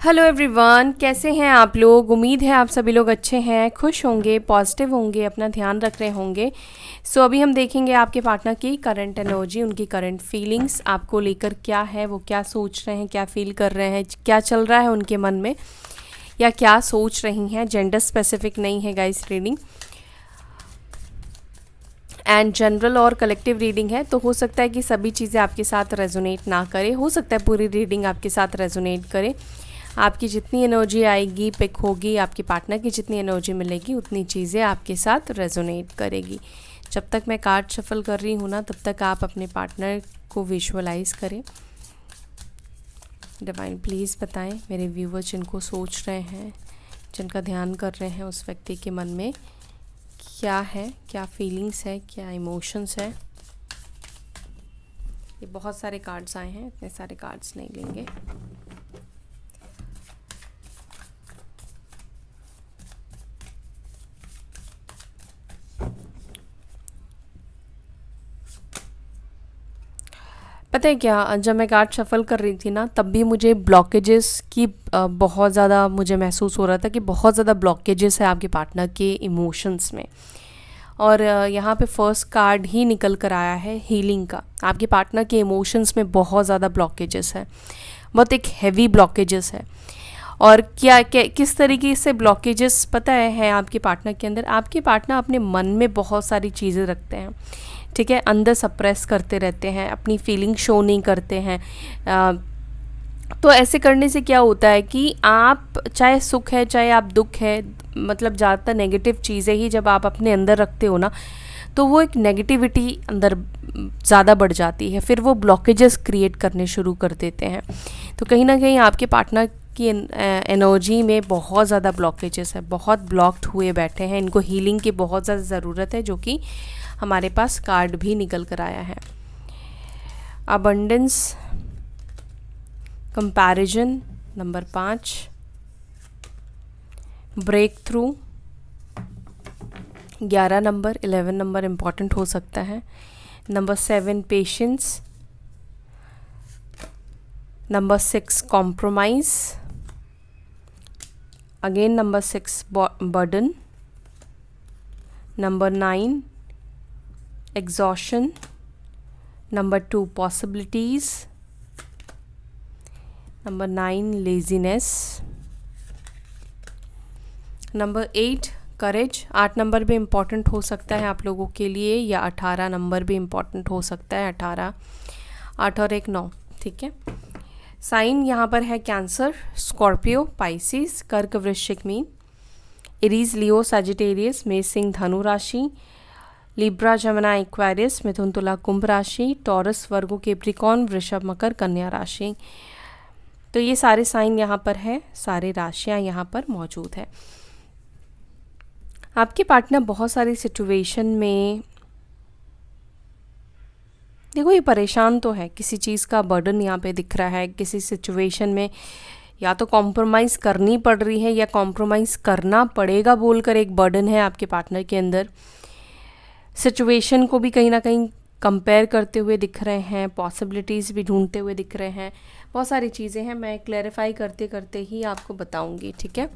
Hello everyone, कैसे हैं आप लोग। उम्मीद है आप सभी लोग अच्छे हैं, खुश होंगे, पॉजिटिव होंगे, अपना ध्यान रख रहे होंगे। अभी हम देखेंगे आपके पार्टनर की करंट एनर्जी, उनकी करंट फीलिंग्स आपको लेकर क्या है, वो क्या सोच रहे हैं, क्या फील कर रहे हैं, क्या चल रहा है उनके मन में या क्या सोच रही हैं। जेंडर स्पेसिफिक नहीं है गाइस रीडिंग, एंड जनरल और कलेक्टिव रीडिंग है। तो हो सकता है कि सभी चीज़ें आपके साथ रेजोनेट ना करे, हो सकता है पूरी रीडिंग आपके साथ रेजोनेट करे। आपकी जितनी एनर्जी आएगी, पिक होगी, आपके पार्टनर की जितनी एनर्जी मिलेगी उतनी चीज़ें आपके साथ रेजोनेट करेगी। जब तक मैं कार्ड शफल कर रही हूँ ना, तब तक आप अपने पार्टनर को विजुअलाइज करें। डिवाइन प्लीज़ बताएं मेरे व्यूवर्स जिनको सोच रहे हैं, जिनका ध्यान कर रहे हैं, उस व्यक्ति के मन में क्या है, क्या फीलिंग्स है, क्या इमोशंस है। ये बहुत सारे कार्ड्स आए हैं, इतने सारे कार्ड्स नहीं लेंगे। पता है क्या, जब मैं कार्ड शफल कर रही थी ना, तब भी मुझे ब्लॉकेजेस की बहुत ज़्यादा मुझे महसूस हो रहा था कि बहुत ज़्यादा ब्लॉकेजेस है आपके पार्टनर के इमोशंस में। और यहाँ पे फर्स्ट कार्ड ही निकल कर आया है हीलिंग का। आपके पार्टनर के इमोशंस में बहुत ज़्यादा ब्लॉकेजेस है, बहुत एक हैवी ब्लॉकेजेस है। और क्या किस तरीके से ब्लॉकेजेस पता है आपके पार्टनर के अंदर। आपके पार्टनर अपने मन में बहुत सारी चीज़ें रखते हैं, ठीक है, अंदर सप्रेस करते रहते हैं, अपनी फीलिंग शो नहीं करते हैं। तो ऐसे करने से क्या होता है कि आप चाहे सुख है चाहे आप दुख है, मतलब ज़्यादातर नेगेटिव चीज़ें ही जब आप अपने अंदर रखते हो ना, तो वो एक नेगेटिविटी अंदर ज़्यादा बढ़ जाती है, फिर वो ब्लॉकेजेस क्रिएट करने शुरू कर देते हैं। तो कहीं ना कहीं आपके पार्टनर की एनर्जी में बहुत ज़्यादा ब्लॉकेजेस है, बहुत ब्लॉक्ड हुए बैठे हैं। इनको हीलिंग की बहुत ज़्यादा ज़रूरत है, जो कि हमारे पास कार्ड भी निकल कर आया है। Abundance, comparison number 5, breakthrough 11 number, 11 number important हो सकता है। Number 7 patience, number 6 compromise, again number 6 burden, number 9 exhaustion, number 2 possibilities, number 9 laziness, number 8 courage। 8 number भी इम्पॉर्टेंट हो सकता है आप लोगों के लिए, या 18 नंबर भी इम्पॉर्टेंट हो सकता है। 18, 8 और 1 9, ठीक है। साइन यहाँ पर है कैंसर, स्कॉर्पियो, पाइसिस, कर्क, वृश्चिक, मीन, एरीज, लियो, सजिटेरियस, मेष, सिंह, धनु राशि, लिब्रा, जमुना, एक्वेरियस, मिथुन, तुला, कुंभ राशि, टॉरस, वर्गो, कैप्रिकॉर्न, वृषभ, मकर, कन्या राशि। तो ये सारे साइन यहाँ पर है, सारे राशियाँ यहाँ पर मौजूद है। आपके पार्टनर बहुत सारी सिचुएशन में, देखो ये परेशान तो है, किसी चीज़ का बर्डन यहाँ पे दिख रहा है, किसी सिचुएशन में या तो कॉम्प्रोमाइज़ करनी पड़ रही है या कॉम्प्रोमाइज़ करना पड़ेगा बोलकर एक बर्डन है आपके पार्टनर के अंदर। सिचुएशन को भी कहीं ना कहीं कंपेयर करते हुए दिख रहे हैं, पॉसिबिलिटीज़ भी ढूंढते हुए दिख रहे हैं, बहुत सारी चीज़ें हैं। मैं क्लैरिफाई करते करते ही आपको बताऊंगी, ठीक है।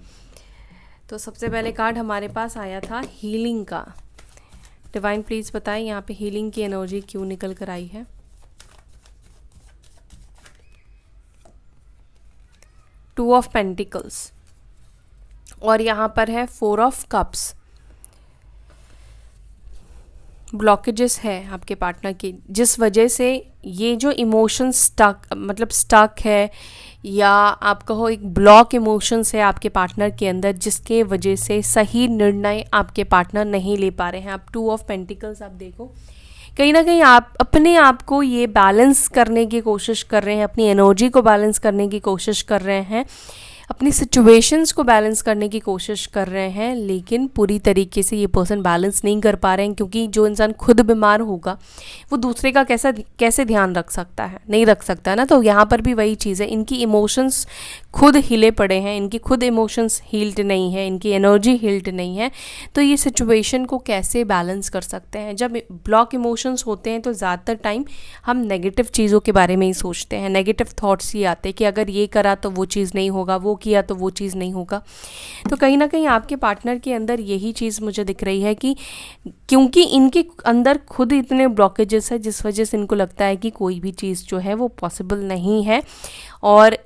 तो सबसे पहले कार्ड हमारे पास आया था हीलिंग का। डिवाइन प्लीज़ बताएं यहाँ पे हीलिंग की एनर्जी क्यों निकल कर आई है। 2 ऑफ पेंटिकल्स और यहाँ पर है 4 ऑफ कप्स। ब्लॉकेजेस है आपके पार्टनर की, जिस वजह से ये जो इमोशन स्टक है, या आप कहो एक ब्लॉक इमोशंस है आपके पार्टनर के अंदर, जिसके वजह से सही निर्णय आपके पार्टनर नहीं ले पा रहे हैं। आप 2 ऑफ पेंटिकल्स आप देखो, कहीं ना कहीं आप अपने आप को ये बैलेंस करने की कोशिश कर रहे हैं, अपनी एनर्जी को बैलेंस करने की कोशिश कर रहे हैं, अपनी सिचुएशंस को बैलेंस करने की कोशिश कर रहे हैं, लेकिन पूरी तरीके से ये पर्सन बैलेंस नहीं कर पा रहे हैं। क्योंकि जो इंसान खुद बीमार होगा वो दूसरे का कैसे ध्यान रख सकता है, नहीं रख सकता ना। तो यहाँ पर भी वही चीज़ है, इनकी इमोशंस खुद हिले पड़े हैं, इनकी खुद इमोशंस हील्ड नहीं है, इनकी एनर्जी हील्ड नहीं है। तो ये सिचुएशन को कैसे बैलेंस कर सकते हैं। जब ब्लॉक इमोशंस होते हैं तो ज़्यादातर टाइम हम नेगेटिव चीज़ों के बारे में ही सोचते हैं, नेगेटिव थॉट्स ही आते हैं कि अगर ये करा तो वो चीज़ नहीं होगा, वो किया तो वो चीज़ नहीं होगा। तो कहीं ना कहीं आपके पार्टनर के अंदर यही चीज़ मुझे दिख रही है कि क्योंकि इनके अंदर खुद इतने ब्लॉकेजेस है, जिस वजह से इनको लगता है कि कोई भी चीज़ जो है वो पॉसिबल नहीं है। और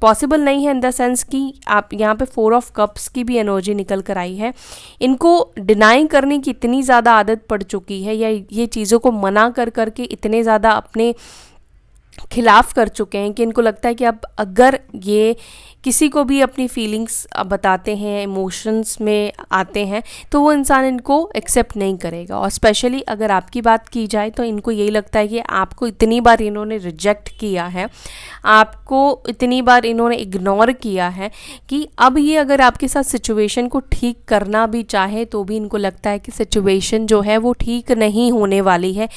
पॉसिबल नहीं है इन द सेंस कि आप यहाँ पे 4 ऑफ कप्स की भी एनर्जी निकल कर आई है। इनको डिनाई करने की इतनी ज़्यादा आदत पड़ चुकी है, या ये चीज़ों को मना कर करके इतने ज़्यादा अपने खिलाफ़ कर चुके हैं कि इनको लगता है कि अब अगर ये किसी को भी अपनी फीलिंग्स बताते हैं, इमोशंस में आते हैं, तो वो इंसान इनको एक्सेप्ट नहीं करेगा। और स्पेशली अगर आपकी बात की जाए तो इनको यही लगता है कि आपको इतनी बार इन्होंने रिजेक्ट किया है, आपको इतनी बार इन्होंने इग्नोर किया है, कि अब ये अगर आपके साथ सिचुएशन को ठीक करना भी चाहे तो भी इनको लगता है कि सिचुएशन जो है वो ठीक नहीं होने वाली है।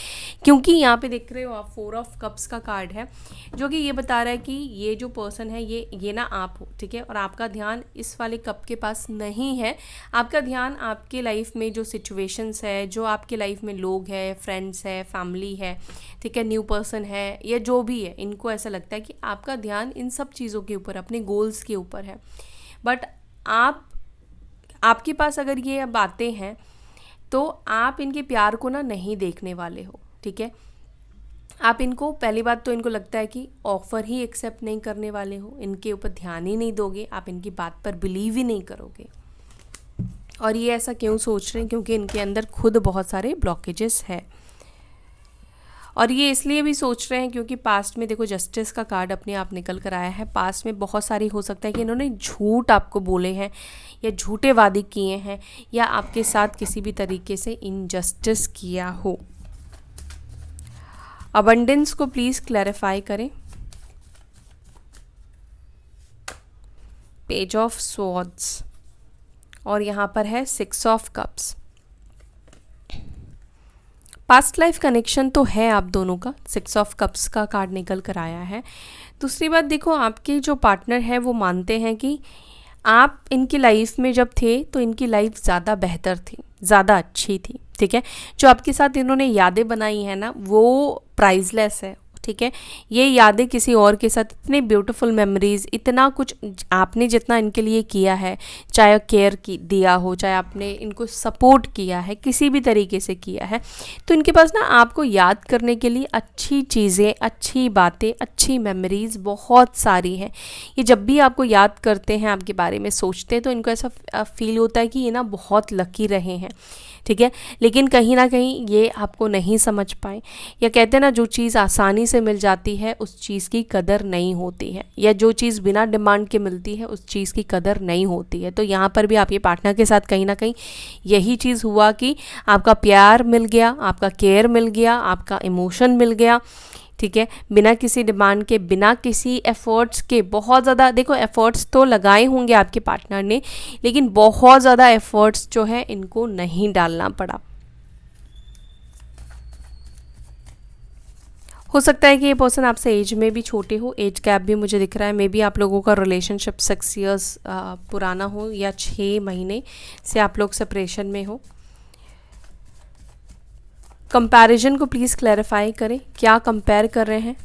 क्योंकि यहाँ पे देख रहे हो आप 4 ऑफ कप्स का कार्ड है, जो कि ये बता रहा है कि ये जो पर्सन है ये ना आप हो, ठीक है। और आपका ध्यान इस वाले कप के पास नहीं है। आपका ध्यान आपके लाइफ में जो सिचुएशंस है, जो आपके लाइफ में लोग हैं, फ्रेंड्स है, फैमिली है, ठीक है, न्यू पर्सन है, या जो भी है, इनको ऐसा लगता है कि आपका ध्यान इन सब चीज़ों के ऊपर, अपने गोल्स के ऊपर है। बट आपके पास अगर ये बातें हैं तो आप इनके प्यार को ना नहीं देखने वाले हो, ठीक है। आप इनको, पहली बात तो इनको लगता है कि ऑफ़र ही एक्सेप्ट नहीं करने वाले हो, इनके ऊपर ध्यान ही नहीं दोगे, आप इनकी बात पर बिलीव ही नहीं करोगे। और ये ऐसा क्यों सोच रहे हैं? क्योंकि इनके अंदर खुद बहुत सारे ब्लॉकेजेस है। और ये इसलिए भी सोच रहे हैं क्योंकि पास्ट में देखो जस्टिस का कार्ड अपने आप निकल कर आया है। पास्ट में बहुत सारी, हो सकता है कि इन्होंने झूठ आपको बोले हैं, या झूठे वादे किए हैं, या आपके साथ किसी भी तरीके से इनजस्टिस किया हो। अबंडेंस को प्लीज़ क्लैरिफाई करें। पेज ऑफ स्वॉर्ड्स, और यहाँ पर है 6 of cups. Past life connection तो है आप दोनों का, 6 ऑफ कप्स का कार्ड निकल कर आया है। दूसरी बात देखो, आपके जो पार्टनर है वो मानते हैं कि आप इनकी लाइफ में जब थे तो इनकी लाइफ ज़्यादा बेहतर थी, ज़्यादा अच्छी थी, ठीक है। जो आपके साथ इन्होंने यादें बनाई हैं ना, वो प्राइसलेस है, ठीक है। ये यादें किसी और के साथ, इतने ब्यूटीफुल मेमोरीज़, इतना कुछ आपने जितना इनके लिए किया है, चाहे केयर की दिया हो, चाहे आपने इनको सपोर्ट किया है, किसी भी तरीके से किया है, तो इनके पास ना आपको याद करने के लिए अच्छी चीज़ें, अच्छी बातें, अच्छी मेमोरीज़ बहुत सारी हैं। ये जब भी आपको याद करते हैं, आपके बारे में सोचते हैं, तो इनको ऐसा फील होता है कि ये ना बहुत लकी रहे हैं, ठीक है। लेकिन कहीं ना कहीं ये आपको नहीं समझ पाए, या कहते हैं ना, जो चीज़ आसानी से मिल जाती है उस चीज़ की कदर नहीं होती है, या जो चीज़ बिना डिमांड के मिलती है उस चीज़ की कदर नहीं होती है। तो यहाँ पर भी आपके पार्टनर के साथ कहीं ना कहीं यही चीज़ हुआ कि आपका प्यार मिल गया, आपका केयर मिल गया, आपका इमोशन मिल गया, ठीक है, बिना किसी डिमांड के, बिना किसी एफर्ट्स के। बहुत ज़्यादा देखो, एफर्ट्स तो लगाए होंगे आपके पार्टनर ने, लेकिन बहुत ज़्यादा एफर्ट्स जो है इनको नहीं डालना पड़ा। हो सकता है कि ये पर्सन आपसे एज में भी छोटे हो, एज गैप भी मुझे दिख रहा है। मे बी आप लोगों का रिलेशनशिप 6 ईयर्स पुराना हो, या 6 महीने से आप लोग सेपरेशन में हो। कंपैरिजन को प्लीज़ क्लैरिफाई करें, क्या कंपेयर कर रहे हैं?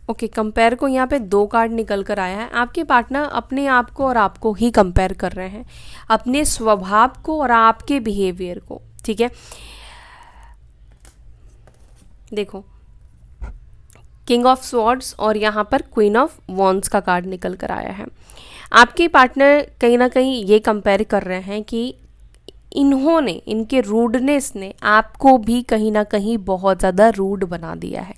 ओके, कंपेयर को यहाँ पे 2 कार्ड निकल कर आया है। आपके पार्टनर अपने आप को और आपको ही कंपेयर कर रहे हैं, अपने स्वभाव को और आपके बिहेवियर को, ठीक है। देखो, किंग ऑफ स्वॉर्ड्स और यहाँ पर क्वीन ऑफ वॉन्ड्स का कार्ड निकल कर आया है। आपके पार्टनर कहीं ना कहीं ये कंपेयर कर रहे हैं कि इन्होंने, इनके रूडनेस ने आपको भी कहीं ना कहीं बहुत ज़्यादा रूड बना दिया है,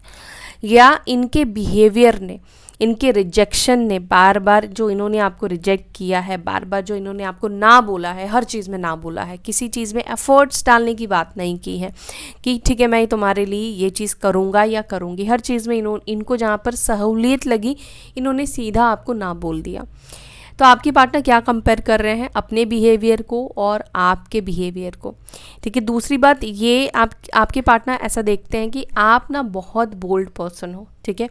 या इनके बिहेवियर ने, इनके रिजेक्शन ने, बार बार जो इन्होंने आपको रिजेक्ट किया है, बार बार जो इन्होंने आपको ना बोला है, हर चीज़ में ना बोला है, किसी चीज़ में एफर्ट्स डालने की बात नहीं की है कि ठीक है मैं तुम्हारे लिए ये चीज़ करूँगा या करूँगी। हर चीज़ में इनको जहाँ पर सहूलियत लगी, इन्होंने सीधा आपको ना बोल दिया। तो आपके पार्टनर क्या कंपेयर कर रहे हैं? अपने बिहेवियर को और आपके बिहेवियर को, ठीक है। दूसरी बात ये, आपके पार्टनर ऐसा देखते हैं कि आप ना बहुत बोल्ड पर्सन हो, ठीक है।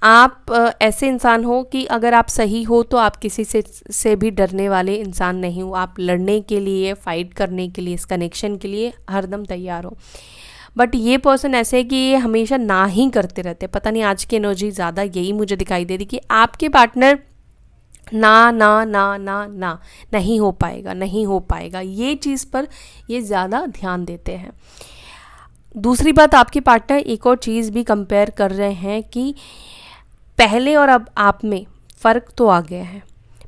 आप ऐसे इंसान हो कि अगर आप सही हो तो आप किसी से भी डरने वाले इंसान नहीं हो। आप लड़ने के लिए, फाइट करने के लिए, इस कनेक्शन के लिए हरदम तैयार हो। बट ये पर्सन ऐसे है कि ये हमेशा ना ही करते रहते, पता नहीं आज की एनर्जी ज़्यादा यही मुझे दिखाई दे रही कि आपके पार्टनर ना ना ना ना ना, नहीं हो पाएगा नहीं हो पाएगा, ये चीज़ पर ये ज़्यादा ध्यान देते हैं। दूसरी बात, आपके पार्टनर एक और चीज़ भी कंपेयर कर रहे हैं कि पहले और अब आप में फ़र्क तो आ गया है।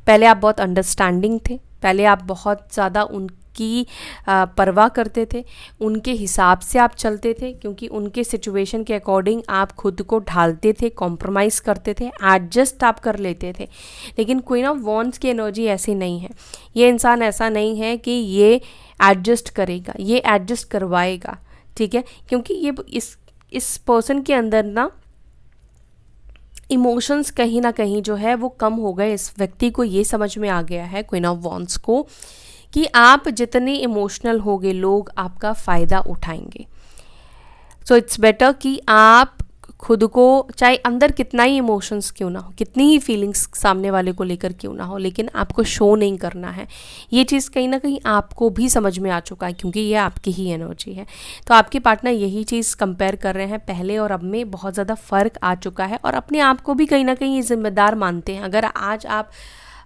पहले आप बहुत अंडरस्टैंडिंग थे, पहले आप बहुत ज़्यादा उनकी परवाह करते थे, उनके हिसाब से आप चलते थे, क्योंकि उनके सिचुएशन के अकॉर्डिंग आप खुद को ढालते थे, कॉम्प्रोमाइज़ करते थे, एडजस्ट आप कर लेते थे। लेकिन क्वीन ऑफ वॉन्ड्स की एनर्जी ऐसी नहीं है। ये इंसान ऐसा नहीं है कि ये एडजस्ट करेगा, ये एडजस्ट करवाएगा, ठीक है, क्योंकि ये इस पर्सन के अंदर ना इमोशंस कहीं ना कहीं जो है वो कम हो गए। इस व्यक्ति को ये समझ में आ गया है, क्वीन ऑफ वॉन्ड्स को, कि आप जितने इमोशनल होगे लोग आपका फ़ायदा उठाएंगे। सो इट्स बेटर कि आप खुद को, चाहे अंदर कितना ही इमोशंस क्यों ना हो, कितनी ही फीलिंग्स सामने वाले को लेकर क्यों ना हो, लेकिन आपको शो नहीं करना है। ये चीज़ कहीं ना कहीं आपको भी समझ में आ चुका है, क्योंकि ये आपकी ही एनर्जी है। तो आपके पार्टनर यही चीज़ कंपेयर कर रहे हैं, पहले और अब में बहुत ज़्यादा फ़र्क आ चुका है, और अपने आप को भी कहीं ना कहीं जिम्मेदार मानते हैं। अगर आज आप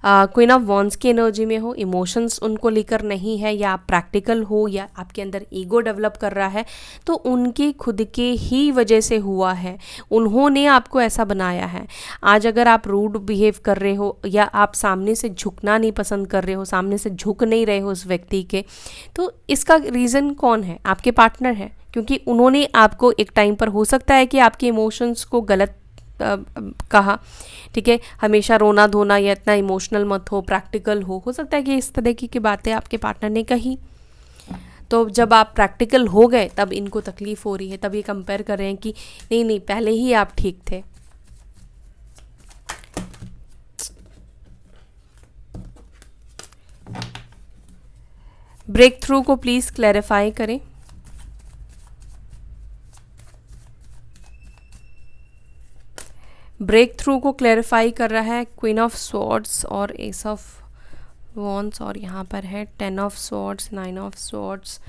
क्वीन ऑफ वॉन्ड्स की एनर्जी में हो, इमोशंस उनको लेकर नहीं है, या आप प्रैक्टिकल हो, या आपके अंदर ईगो डेवलप कर रहा है, तो उनके खुद के ही वजह से हुआ है, उन्होंने आपको ऐसा बनाया है। आज अगर आप रूड बिहेव कर रहे हो, या आप सामने से झुकना नहीं पसंद कर रहे हो, सामने से झुक नहीं रहे हो उस व्यक्ति के, तो इसका रीज़न कौन है? आपके पार्टनर है, क्योंकि उन्होंने आपको एक टाइम पर, हो सकता है कि आपके इमोशंस को गलत कहा, ठीक है, हमेशा रोना धोना या इतना इमोशनल मत हो, प्रैक्टिकल हो सकता है कि इस तरह की बातें आपके पार्टनर ने कही। तो जब आप प्रैक्टिकल हो गए तब इनको तकलीफ़ हो रही है, तब ये कंपेयर कर रहे हैं कि नहीं नहीं, पहले ही आप ठीक थे। ब्रेक थ्रू को प्लीज़ क्लैरिफाई करें। ब्रेक थ्रू को क्लैरिफाई कर रहा है क्वीन ऑफ स्वॉर्ड्स और एस ऑफ वॉन्ड्स, और यहाँ पर है 10 ऑफ स्वॉर्ड्स, 9 ऑफ स्वॉर्ड्स।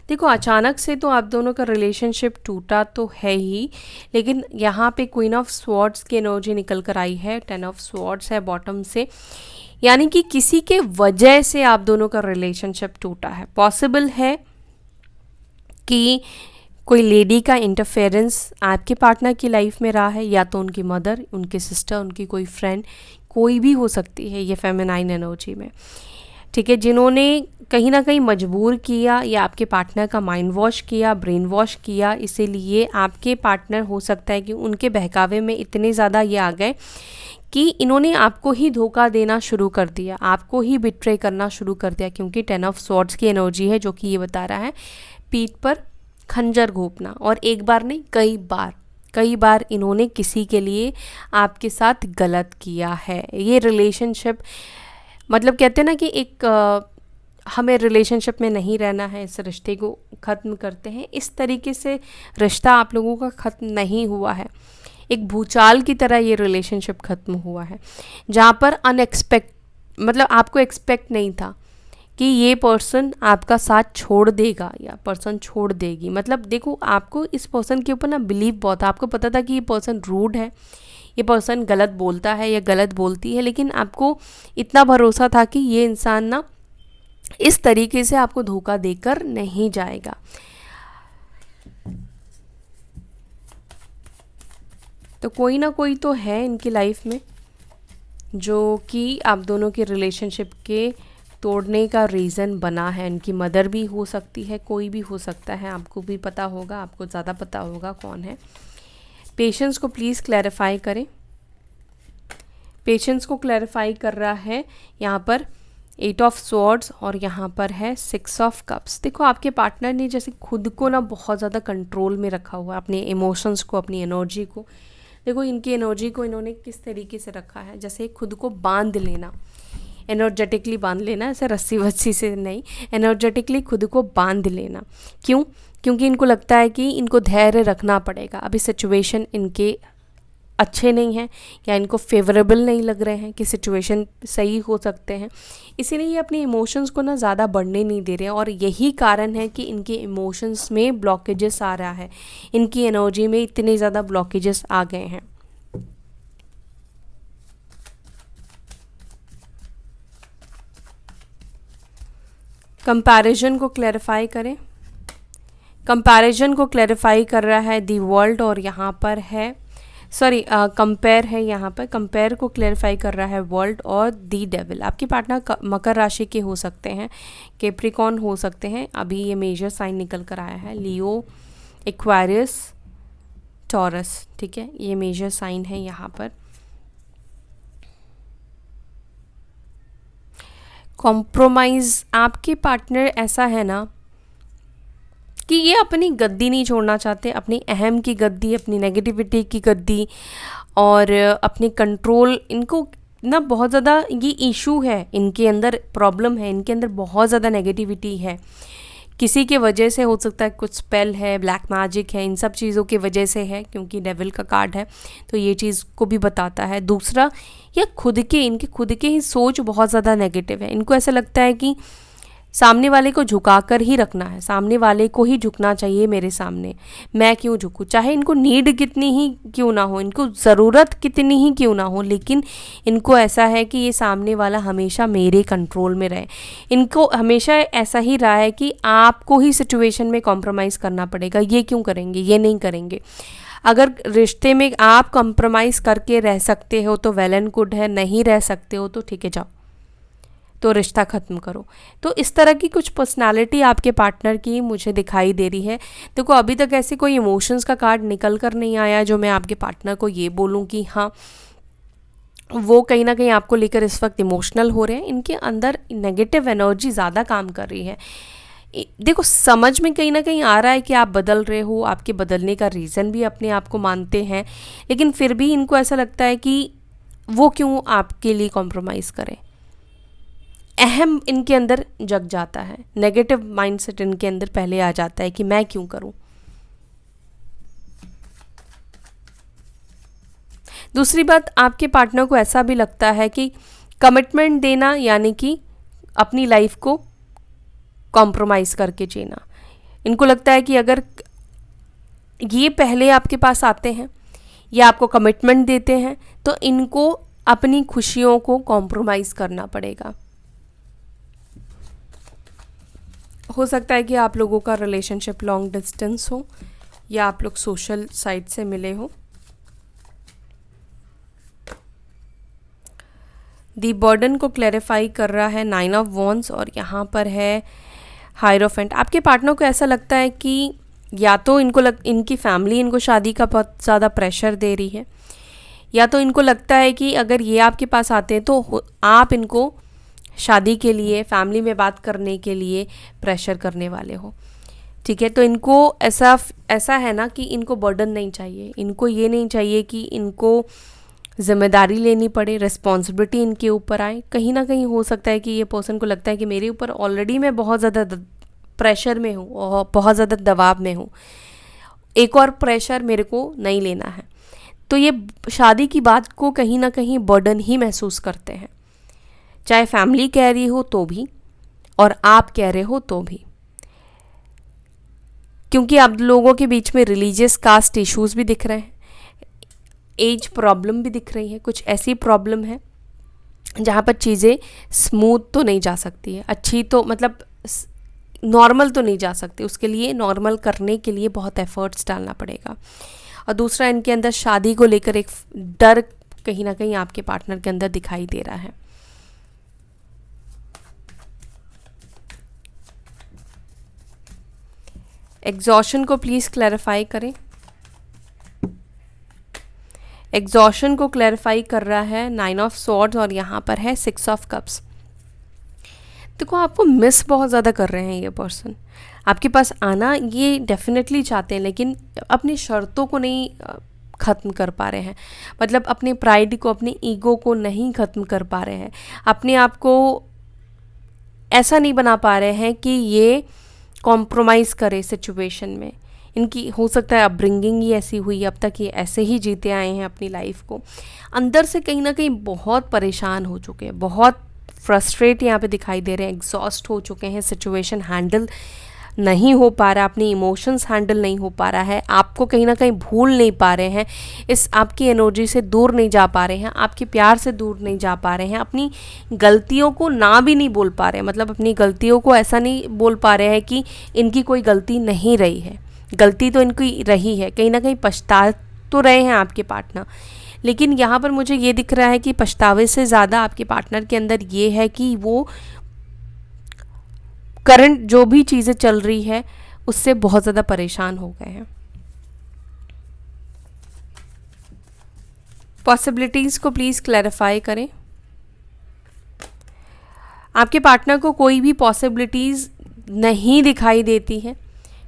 देखो, अचानक से तो आप दोनों का रिलेशनशिप टूटा तो है ही, लेकिन यहाँ पे क्वीन ऑफ स्वॉर्ड्स की एनर्जी निकल कर आई है, 10 ऑफ स्वॉर्ड्स है बॉटम से, यानी कि किसी के वजह से आप दोनों का रिलेशनशिप टूटा है। पॉसिबल है कि कोई लेडी का इंटरफेरेंस आपके पार्टनर की लाइफ में रहा है, या तो उनकी मदर, उनके सिस्टर, उनकी कोई फ्रेंड, कोई भी हो सकती है ये फेमिनाइन एनर्जी में, ठीक है, जिन्होंने कहीं ना कहीं मजबूर किया, या आपके पार्टनर का माइंड वॉश किया, ब्रेन वॉश किया। इसीलिए आपके पार्टनर, हो सकता है कि उनके बहकावे में इतने ज़्यादा ये आ गए कि इन्होंने आपको ही धोखा देना शुरू कर दिया, आपको ही बिट्रे करना शुरू कर दिया, क्योंकि 10 ऑफ स्वॉर्ड्स की एनर्जी है जो कि ये बता रहा है पीठ पर खंजर घोंपना। और एक बार नहीं, कई बार इन्होंने किसी के लिए आपके साथ गलत किया है। ये रिलेशनशिप, मतलब कहते हैं ना कि एक हमें रिलेशनशिप में नहीं रहना है, इस रिश्ते को ख़त्म करते हैं, इस तरीके से रिश्ता आप लोगों का ख़त्म नहीं हुआ है। एक भूचाल की तरह ये रिलेशनशिप ख़त्म हुआ है, जहाँ पर मतलब आपको एक्सपेक्ट नहीं था कि ये पर्सन आपका साथ छोड़ देगा या पर्सन छोड़ देगी। मतलब देखो, आपको इस पर्सन के ऊपर ना बिलीव बहुत था, आपको पता था कि ये पर्सन रूड है, ये पर्सन गलत बोलता है या गलत बोलती है, लेकिन आपको इतना भरोसा था कि ये इंसान ना इस तरीके से आपको धोखा देकर नहीं जाएगा। तो कोई ना कोई तो है इनकी लाइफ में जो कि आप दोनों के रिलेशनशिप के तोड़ने का रीज़न बना है। इनकी मदर भी हो सकती है, कोई भी हो सकता है, आपको भी पता होगा, आपको ज़्यादा पता होगा कौन है। पेशेंस को प्लीज़ क्लैरिफाई करें। पेशेंस को क्लैरिफाई कर रहा है यहाँ पर 8 ऑफ स्वॉर्ड्स और यहाँ पर है 6 ऑफ कप्स। देखो, आपके पार्टनर ने जैसे खुद को ना बहुत ज़्यादा कंट्रोल में रखा हुआ है, अपने इमोशंस को, अपनी एनर्जी को। देखो, इनकी एनर्जी को इन्होंने किस तरीके से रखा है, जैसे खुद को बांध लेना, एनर्जेटिकली बांध लेना, ऐसे रस्सी वस्सी से नहीं, एनर्जेटिकली खुद को बांध लेना। क्योंकि इनको लगता है कि इनको धैर्य रखना पड़ेगा। अभी सिचुएशन इनके अच्छे नहीं हैं या इनको फेवरेबल नहीं लग रहे हैं कि सिचुएशन सही हो सकते हैं, इसीलिए ये अपने इमोशंस को ना ज़्यादा बढ़ने नहीं दे रहे हैं। और यही कारण है कि इनके इमोशंस में ब्लॉकेजेस आ रहा है, इनकी एनर्जी में इतने ज़्यादा ब्लॉकेजेस आ गए हैं। कंपैरिजन को क्लैरिफाई करें। कंपैरिजन को क्लैरिफाई कर रहा है दी वर्ल्ड, और यहाँ पर है कंपेयर है, यहाँ पर कंपेयर को क्लैरिफाई कर रहा है वर्ल्ड और दी डेविल। आपके पार्टनर मकर राशि के हो सकते हैं, कैप्रिकॉर्न हो सकते हैं, अभी ये मेजर साइन निकल कर आया है, लियो, एक्वेरियस, टॉरस, ठीक है, ये मेजर साइन है यहाँ पर। कॉम्प्रोमाइज़, आपके पार्टनर ऐसा है ना कि ये अपनी गद्दी नहीं छोड़ना चाहते, अपनी अहम की गद्दी, अपनी नेगेटिविटी की गद्दी और अपनी कंट्रोल, इनको ना बहुत ज़्यादा ये इशू है, इनके अंदर प्रॉब्लम है, इनके अंदर बहुत ज़्यादा नेगेटिविटी है। किसी के वजह से हो सकता है, कुछ स्पेल है, ब्लैक मैजिक है, इन सब चीज़ों की वजह से है, क्योंकि डेविल का कार्ड है तो ये चीज़ को भी बताता है। दूसरा, या इनके खुद के ही सोच बहुत ज़्यादा नेगेटिव है। इनको ऐसा लगता है कि सामने वाले को झुका कर ही रखना है, सामने वाले को ही झुकना चाहिए मेरे सामने, मैं क्यों झुकूँ, चाहे इनको नीड कितनी ही क्यों ना हो, इनको ज़रूरत कितनी ही क्यों ना हो, लेकिन इनको ऐसा है कि ये सामने वाला हमेशा मेरे कंट्रोल में रहे। इनको हमेशा ऐसा ही रहा है कि आपको ही सिचुएशन में कॉम्प्रोमाइज़ करना पड़ेगा, ये क्यों करेंगे, ये नहीं करेंगे। अगर रिश्ते में आप कॉम्प्रोमाइज़ करके रह सकते हो तो वेल एंड गुड है, नहीं रह सकते हो तो ठीक है, जाओ, तो रिश्ता ख़त्म करो। तो इस तरह की कुछ पर्सनालिटी आपके पार्टनर की मुझे दिखाई दे रही है। देखो, अभी तक ऐसे कोई इमोशंस का कार्ड निकल कर नहीं आया जो मैं आपके पार्टनर को ये बोलूँ कि हाँ वो कहीं ना कहीं आपको लेकर इस वक्त इमोशनल हो रहे हैं। इनके अंदर नेगेटिव एनर्जी ज़्यादा काम कर रही है। देखो, समझ में कहीं ना कहीं आ रहा है कि आप बदल रहे हो, आपके बदलने का रीज़न भी अपने आप को मानते हैं, लेकिन फिर भी इनको ऐसा लगता है कि वो क्यों आपके लिए कॉम्प्रोमाइज़ करें। अहम इनके अंदर जग जाता है, नेगेटिव माइंडसेट इनके अंदर पहले आ जाता है कि मैं क्यों करूं। दूसरी बात, आपके पार्टनर को ऐसा भी लगता है कि कमिटमेंट देना यानी कि अपनी लाइफ को कॉम्प्रोमाइज़ करके जीना। इनको लगता है कि अगर ये पहले आपके पास आते हैं या आपको कमिटमेंट देते हैं तो इनको अपनी खुशियों को कॉम्प्रोमाइज़ करना पड़ेगा। हो सकता है कि आप लोगों का रिलेशनशिप लॉन्ग डिस्टेंस हो या आप लोग सोशल साइट से मिले हो। दी बर्डन को क्लैरिफाई कर रहा है 9 ऑफ वॉन्ड्स, और यहाँ पर है हायरोफेंट। आपके पार्टनर को ऐसा लगता है कि या तो इनकी फैमिली इनको शादी का बहुत ज़्यादा प्रेशर दे रही है, या तो इनको लगता है कि अगर ये आपके पास आते हैं तो आप इनको शादी के लिए, फैमिली में बात करने के लिए प्रेशर करने वाले हो। ठीक है, तो इनको ऐसा है ना कि इनको बर्डन नहीं चाहिए, इनको ये नहीं चाहिए कि इनको जिम्मेदारी लेनी पड़े, रिस्पॉन्सिबिलिटी इनके ऊपर आए। कहीं ना कहीं हो सकता है कि ये पर्सन को लगता है कि मेरे ऊपर ऑलरेडी मैं बहुत ज़्यादा प्रेशर में हूँ और बहुत ज़्यादा दबाव में हूँ, एक और प्रेशर मेरे को नहीं लेना है। तो ये शादी की बात को कहीं ना कहीं बर्डन ही महसूस करते हैं, चाहे फैमिली कह रही हो तो भी और आप कह रहे हो तो भी, क्योंकि आप लोगों के बीच में रिलीजियस कास्ट इश्यूज भी दिख रहे हैं, एज प्रॉब्लम भी दिख रही है। कुछ ऐसी प्रॉब्लम है जहाँ पर चीज़ें स्मूथ तो नहीं जा सकती है, अच्छी तो मतलब नॉर्मल तो नहीं जा सकती, उसके लिए नॉर्मल करने के लिए बहुत एफर्ट्स डालना पड़ेगा। और दूसरा, इनके अंदर शादी को लेकर एक डर कहीं ना कहीं आपके पार्टनर के अंदर दिखाई दे रहा है। एग्जॉशन को प्लीज़ क्लैरिफाई करें। एग्जॉशन को क्लैरिफाई कर रहा है 9 ऑफ स्वॉर्ड्स, और यहाँ पर है 6 ऑफ कप्स। देखो, आपको मिस बहुत ज़्यादा कर रहे हैं ये पर्सन, आपके पास आना ये डेफिनेटली चाहते हैं, लेकिन अपनी शर्तों को नहीं ख़त्म कर पा रहे हैं, मतलब अपने प्राइड को, अपने ईगो को नहीं ख़त्म कर पा रहे हैं, अपने आप को ऐसा नहीं बना पा रहे हैं कि ये कॉम्प्रोमाइज़ करे सिचुएशन में, इनकी हो सकता है अपब्रिंगिंग ही ऐसी हुई, अब तक ये ऐसे ही जीते आए हैं अपनी लाइफ को, अंदर से कहीं ना कहीं बहुत परेशान हो चुके हैं, बहुत फ्रस्ट्रेट यहाँ पे दिखाई दे रहे हैं, एग्जॉस्ट हो चुके हैं, सिचुएशन हैंडल नहीं हो पा रहा, अपनी इमोशंस हैंडल नहीं हो पा रहा है, आपको कहीं ना कहीं भूल नहीं पा रहे हैं, इस आपकी एनर्जी से दूर नहीं जा पा रहे हैं, आपके प्यार से दूर नहीं जा पा रहे हैं, अपनी गलतियों को ना भी नहीं बोल पा रहे हैं, मतलब अपनी गलतियों को ऐसा नहीं बोल पा रहे हैं कि इनकी कोई गलती नहीं रही है, गलती तो इनकी रही है, कहीं ना कहीं पछता तो रहे हैं आपके पार्टनर। लेकिन यहाँ पर मुझे ये दिख रहा है कि पछतावे से ज़्यादा आपके पार्टनर के अंदर ये है कि वो करंट जो भी चीज़ें चल रही है उससे बहुत ज़्यादा परेशान हो गए हैं। पॉसिबिलिटीज़ को प्लीज़ क्लैरिफाई करें। आपके पार्टनर को कोई भी पॉसिबिलिटीज़ नहीं दिखाई देती है,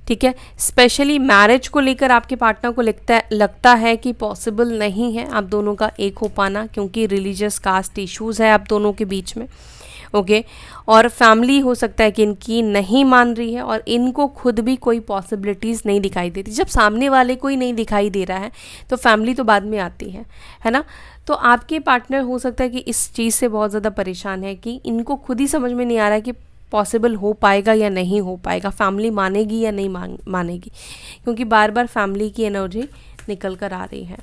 ठीक है। स्पेशली मैरिज को लेकर आपके पार्टनर को लगता है कि पॉसिबल नहीं है आप दोनों का एक हो पाना, क्योंकि रिलीजियस कास्ट इश्यूज़ है आप दोनों के बीच में, ओके। और फैमिली हो सकता है कि इनकी नहीं मान रही है और इनको खुद भी कोई पॉसिबिलिटीज़ नहीं दिखाई देती। जब सामने वाले को ही नहीं दिखाई दे रहा है तो फैमिली तो बाद में आती है ना। तो आपके पार्टनर हो सकता है कि इस चीज़ से बहुत ज़्यादा परेशान है कि इनको खुद ही समझ में नहीं आ रहा है कि पॉसिबल हो पाएगा या नहीं हो पाएगा, फैमिली मानेगी या नहीं मानेगी, क्योंकि बार बार फैमिली की एनर्जी निकल कर आ रही है।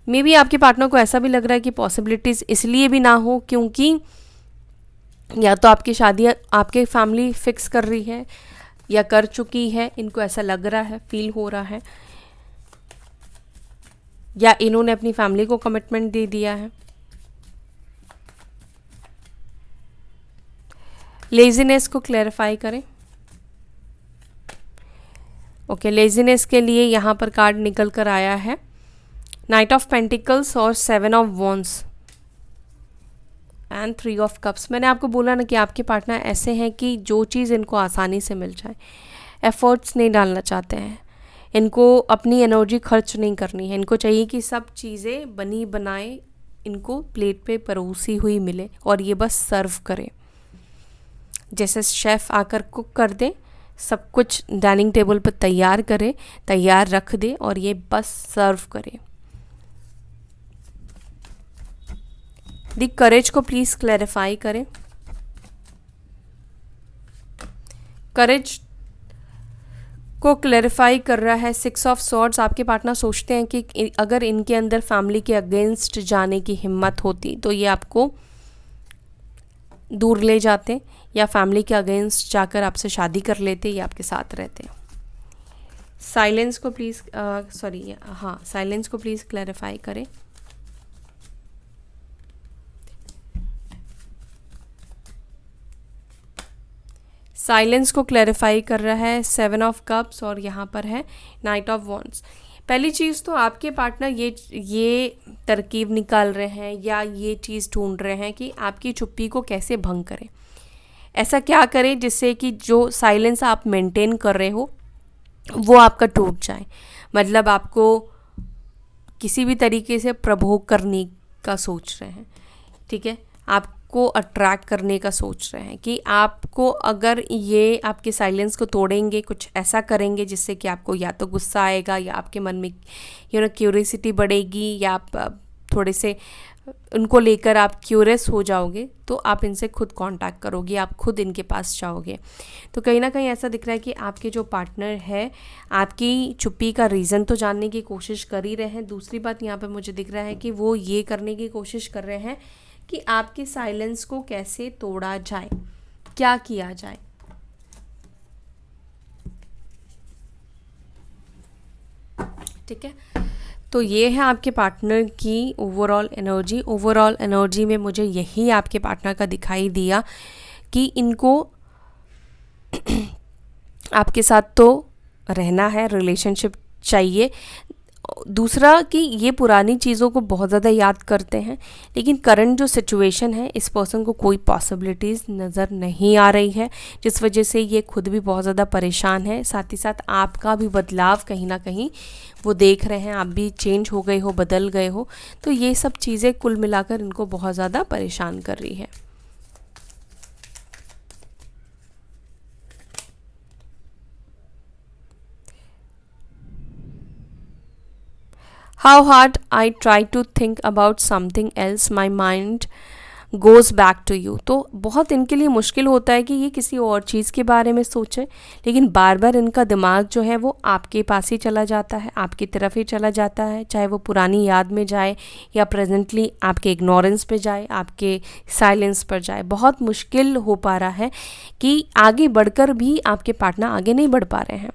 मे बी आपके पार्टनर को ऐसा भी लग रहा है कि पॉसिबिलिटीज़ इसलिए भी ना हो क्योंकि या तो आपकी शादी आपके फैमिली फिक्स कर रही है या कर चुकी है, इनको ऐसा लग रहा है, फील हो रहा है, या इन्होंने अपनी फैमिली को कमिटमेंट दे दिया है। लेजीनेस को क्लैरिफाई करें। ओके, लेजीनेस के लिए यहाँ पर कार्ड निकल कर आया है नाइट ऑफ पेंटिकल्स और 7 of wands and 3 of cups. मैंने आपको बोला ना कि आपके पार्टनर ऐसे हैं कि जो चीज़ इनको आसानी से मिल जाए, एफर्ट्स नहीं डालना चाहते हैं, इनको अपनी एनर्जी खर्च नहीं करनी है, इनको चाहिए कि सब चीज़ें बनी बनाए इनको प्लेट पे परोसी हुई मिले और ये बस सर्व करे, जैसे शेफ़ आकर कुक कर दे, सब कुछ डाइनिंग टेबल पर तैयार करे, तैयार रख दे और ये बस सर्व करे। दी करेज को प्लीज़ क्लैरिफाई करें। करेज को क्लैरिफाई कर रहा है 6 ऑफ सॉर्ड्स। आपके पार्टनर सोचते हैं कि अगर इनके अंदर फैमिली के अगेंस्ट जाने की हिम्मत होती तो ये आपको दूर ले जाते या फैमिली के अगेंस्ट जाकर आपसे शादी कर लेते या आपके साथ रहते। साइलेंस को प्लीज़ साइलेंस को प्लीज़ क्लैरिफाई करें। साइलेंस को क्लैरिफाई कर रहा है 7 ऑफ कप्स और यहाँ पर है नाइट ऑफ वॉन्ड्स। पहली चीज़ तो आपके पार्टनर ये तरकीब निकाल रहे हैं या ये चीज़ ढूंढ रहे हैं कि आपकी चुप्पी को कैसे भंग करें, ऐसा क्या करें जिससे कि जो साइलेंस आप मेंटेन कर रहे हो वो आपका टूट जाए। मतलब आपको किसी भी तरीके से प्रभोग करने का सोच रहे हैं, ठीक है, आपको अट्रैक्ट करने का सोच रहे हैं कि आपको अगर ये आपके साइलेंस को तोड़ेंगे, कुछ ऐसा करेंगे जिससे कि आपको या तो गुस्सा आएगा या आपके मन में क्यूरियोसिटी बढ़ेगी या आप थोड़े से उनको लेकर आप क्यूरियस हो जाओगे, तो आप इनसे खुद कांटेक्ट करोगे, आप खुद इनके पास जाओगे। तो कहीं ना कहीं ऐसा दिख रहा है कि आपके जो पार्टनर है आपकी चुप्पी का रीज़न तो जानने की कोशिश कर ही रहे हैं। दूसरी बात यहाँ पर मुझे दिख रहा है कि वो ये करने की कोशिश कर रहे हैं कि आपके साइलेंस को कैसे तोड़ा जाए, क्या किया जाए। ठीक है, तो ये है आपके पार्टनर की ओवरऑल एनर्जी। ओवरऑल एनर्जी में मुझे यही आपके पार्टनर का दिखाई दिया कि इनको आपके साथ तो रहना है, रिलेशनशिप चाहिए। दूसरा कि ये पुरानी चीज़ों को बहुत ज़्यादा याद करते हैं, लेकिन करंट जो सिचुएशन है इस पर्सन को कोई पॉसिबिलिटीज़ नज़र नहीं आ रही है, जिस वजह से ये खुद भी बहुत ज़्यादा परेशान है। साथ ही साथ आपका भी बदलाव कहीं ना कहीं वो देख रहे हैं, आप भी चेंज हो गए हो, बदल गए हो। तो ये सब चीज़ें कुल मिलाकर इनको बहुत ज़्यादा परेशान कर रही है। How hard I try to think about something else my mind goes back to you. तो बहुत इनके लिए मुश्किल होता है कि ये किसी और चीज़ के बारे में सोचें, लेकिन बार बार इनका दिमाग जो है वो आपके पास ही चला जाता है, आपकी तरफ ही चला जाता है, चाहे वो पुरानी याद में जाए या प्रेजेंटली आपके इग्नोरेंस पे जाए, आपके साइलेंस पर जाए। बहुत मुश्किल हो पा रहा है कि आगे बढ़कर भी आपके पार्टनर आगे नहीं बढ़ पा रहे हैं।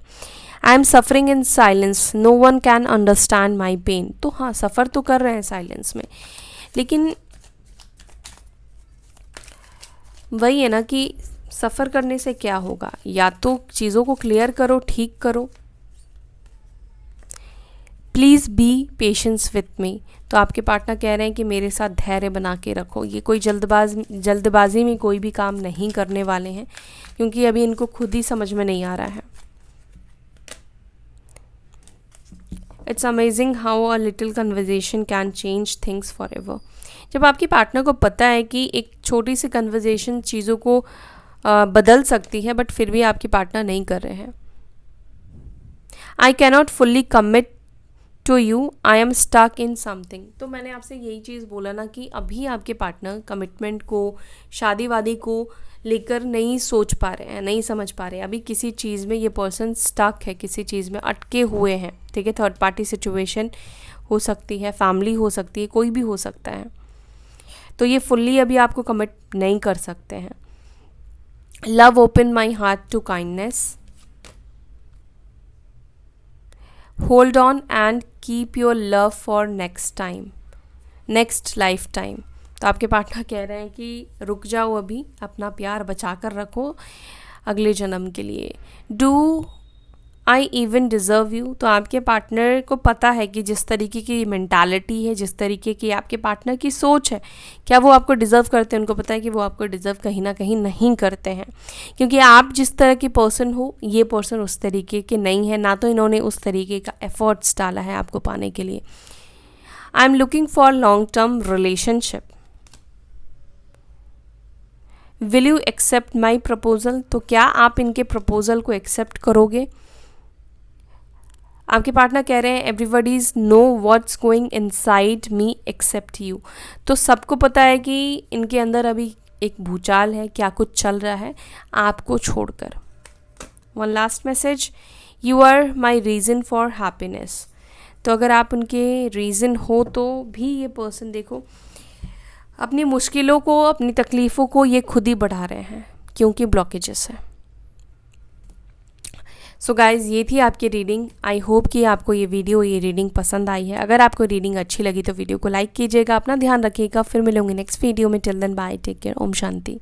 I am suffering in silence, no one can understand my pain. तो हाँ, सफ़र तो कर रहे हैं साइलेंस में, लेकिन वही है ना कि सफ़र करने से क्या होगा, या तो चीज़ों को क्लियर करो, ठीक करो। Please be patience with me. तो आपके पार्टनर कह रहे हैं कि मेरे साथ धैर्य बना के रखो। ये कोई जल्दबाजी में कोई भी काम नहीं करने वाले हैं, क्योंकि अभी इनको खुद ही समझ में नहीं आ रहा है। It's amazing how a little conversation can change things for ever. जब आपके पार्टनर को पता है कि एक छोटी सी कन्वर्जेशन चीज़ों को बदल सकती है, बट फिर भी आपके पार्टनर नहीं कर रहे हैं। I cannot fully commit to you, I am stuck in something. तो मैंने आपसे यही चीज़ बोला ना कि अभी आपके पार्टनर कमिटमेंट को, शादी वादी को लेकर नहीं सोच पा रहे हैं, नहीं समझ पा रहे हैं। अभी किसी चीज़ में ये पर्सन स्टक है, किसी चीज़ में अटके हुए हैं। ठीक है, थर्ड पार्टी सिचुएशन हो सकती है, फैमिली हो सकती है, कोई भी हो सकता है। तो ये फुल्ली अभी आपको कमिट नहीं कर सकते हैं। Love open my heart to kindness, hold on and keep your love for next time, next lifetime. तो आपके पार्टनर कह रहे हैं कि रुक जाओ, अभी अपना प्यार बचा कर रखो अगले जन्म के लिए। Do I even deserve you. तो आपके पार्टनर को पता है कि जिस तरीके की मेंटालिटी है, जिस तरीके की आपके पार्टनर की सोच है, क्या वो आपको डिज़र्व करते हैं। उनको पता है कि वो आपको डिज़र्व कहीं ना कहीं नहीं करते हैं, क्योंकि आप जिस तरह की पर्सन हो, ये पर्सन उस तरीके के नहीं है, ना तो इन्होंने उस तरीके का एफर्ट्स डाला है आपको पाने के लिए। I am looking for long term relationship, will you accept my proposal. तो क्या आप इनके प्रपोजल को एक्सेप्ट करोगे। आपके पार्टनर कह रहे हैं everybody's know what's going inside me except you. तो सबको पता है कि इनके अंदर अभी एक भूचाल है, क्या कुछ चल रहा है आपको छोड़कर। One last message, you are my reason for happiness. तो अगर आप उनके रीज़न हो तो भी ये पर्सन देखो अपनी मुश्किलों को, अपनी तकलीफ़ों को ये खुद ही बढ़ा रहे हैं, क्योंकि ब्लॉकेजेस है। सो गाइज़, ये थी आपकी रीडिंग। आई होप कि आपको ये वीडियो, ये रीडिंग पसंद आई है। अगर आपको रीडिंग अच्छी लगी तो वीडियो को लाइक कीजिएगा, अपना ध्यान रखिएगा। फिर मिलूंगी नेक्स्ट वीडियो में। Till then bye, take care, Om शांति।